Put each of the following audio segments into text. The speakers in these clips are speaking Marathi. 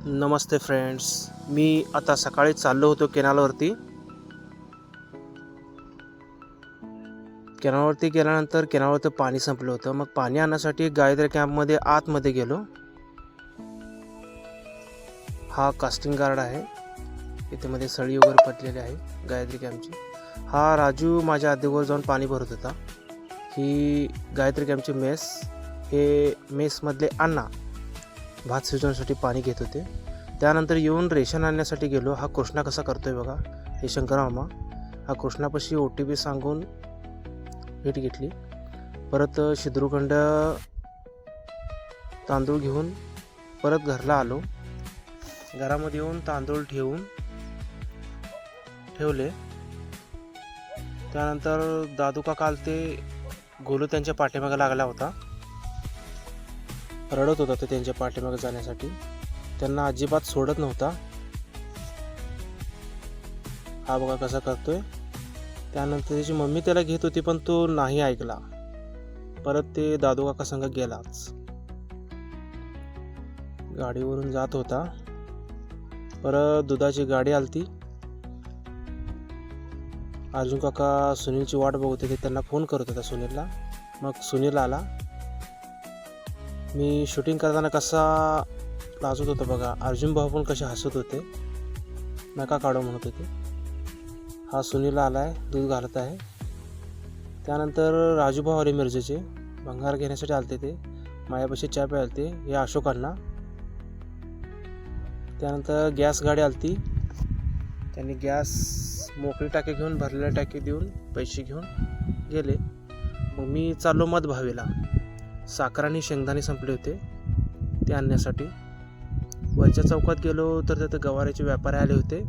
नमस्ते फ्रेंड्स. मी आता सकाळी चाललो होतो केनालवरती गेल्यानंतर केनालवरती पाणी संपलं होतं. मग पाणी आणण्यासाठी गायत्री कॅम्पमध्ये आतमध्ये गेलो. हा कास्टिंग गार्ड आहे. इथे मध्ये सळी वगैरे पडलेली आहे गायत्री कॅम्पची. हा राजू माझ्या आधीवर जाऊन पाणी भरत होता. ही गायत्री कॅम्पची मेस. हे मेसमधले अण्णा भात शिजवण्यासाठी पाणी घेत होते. त्यानंतर येऊन रेशन आणण्यासाठी गेलो. हा कृष्णा कसा करतोय बघा. हे शंकर मामा. हा कृष्णापाशी OTP सांगून भेट घेतली. परत शिद्रुखंड तांदूळ घेऊन परत घरला आलो. घरामध्ये येऊन तांदूळ ठेवले. त्यानंतर दादू काका आलते. गोलू त्यांच्या पाठीमागे लागला होता. रडत होता तो त्यांच्या पाठीमागे जाण्यासाठी. त्यांना अजिबात सोडत नव्हता. हा बघा कसा करतोय. त्यानंतर त्याची मम्मी त्याला घेत होती पण तो नाही ऐकला. परत ते दादू काका संग गेलाच. गाडीवरून जात होता. परत दुधाची गाडी आलती. अर्जुन काका सुनीलची वाट बघत होते. त्यांना फोन करत होता सुनीलला. मग सुनील आला. मी शूटिंग करताना कसा लाजत होतो बघा. अर्जुन भाऊ पण कसे हसत होते. नका काढू म्हणत होते. हा सुनील आला आहे. दूध घालत आहे. त्यानंतर राजू भाऊ आले मिरजेचे. भंगार घेण्यासाठी आलते ते. मायापाशी चहा प्यायलते. हे अशोकांना. त्यानंतर गॅस गाडी आलती. त्यांनी गॅस मोकळी टाकी घेऊन भरलेल्या टाकी देऊन पैसे घेऊन गेले. मग मी चाललो मधभावीला. साखर आणि शेंगदाणे संपले होते ते आणण्यासाठी. वरच्या चौकात गेलो तर तिथे गवारीचे व्यापारी आले होते.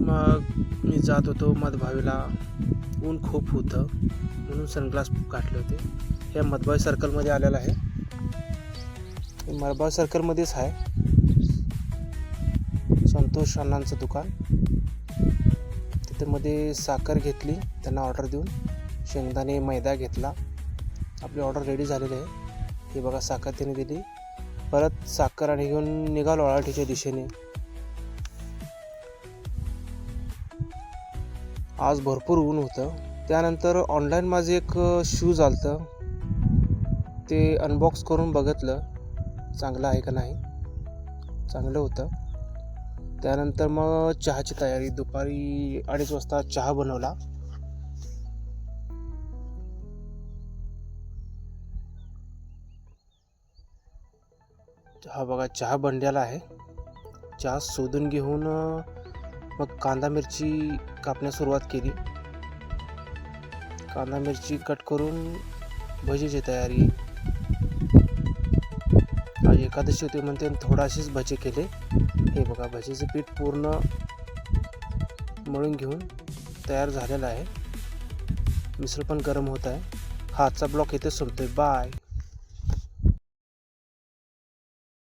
मग मी जात होतो मधभावीला. ऊन खूप होतं म्हणून सनग्लास घातले होते. हे मधभावी सर्कलमध्ये आलेलं आहे. हे मधभावी सर्कलमध्येच आहे संतोष अण्णांचं दुकान. तिथे मध्ये साखर घेतली त्यांना ऑर्डर देऊन. शेंगदाणे मैदा घेतला. आपली ऑर्डर रेडी झालेली आहे. हे बघा साखर त्याने दिली. परत साखर आणि घेऊन निघालो अळाठीच्या दिशेने. आज भरपूर ऊन होतं. त्यानंतर ऑनलाईन माझं एक शूज आलतं. ते अनबॉक्स करून बघितलं चांगलं आहे का नाही. चांगलं होतं. त्यानंतर मग चहाची तयारी. दुपारी 2:30 वाजता चहा बनवला. हा बघा चहा बनलेला आहे. चहा शोधून घेऊन मग कांदा मिरची कापण्यास सुरुवात केली. कांदा मिरची कट करून भजीची तयारी. आज एकादशी होती म्हणते थोडाशीच भजी केले. हे बघा भजीचं पीठ पूर्ण मळून घेऊन तयार झालेलं आहे. मिश्रण पण गरम होत आहे. हा आजचा ब्लॉग इथे संपतोय. बाय.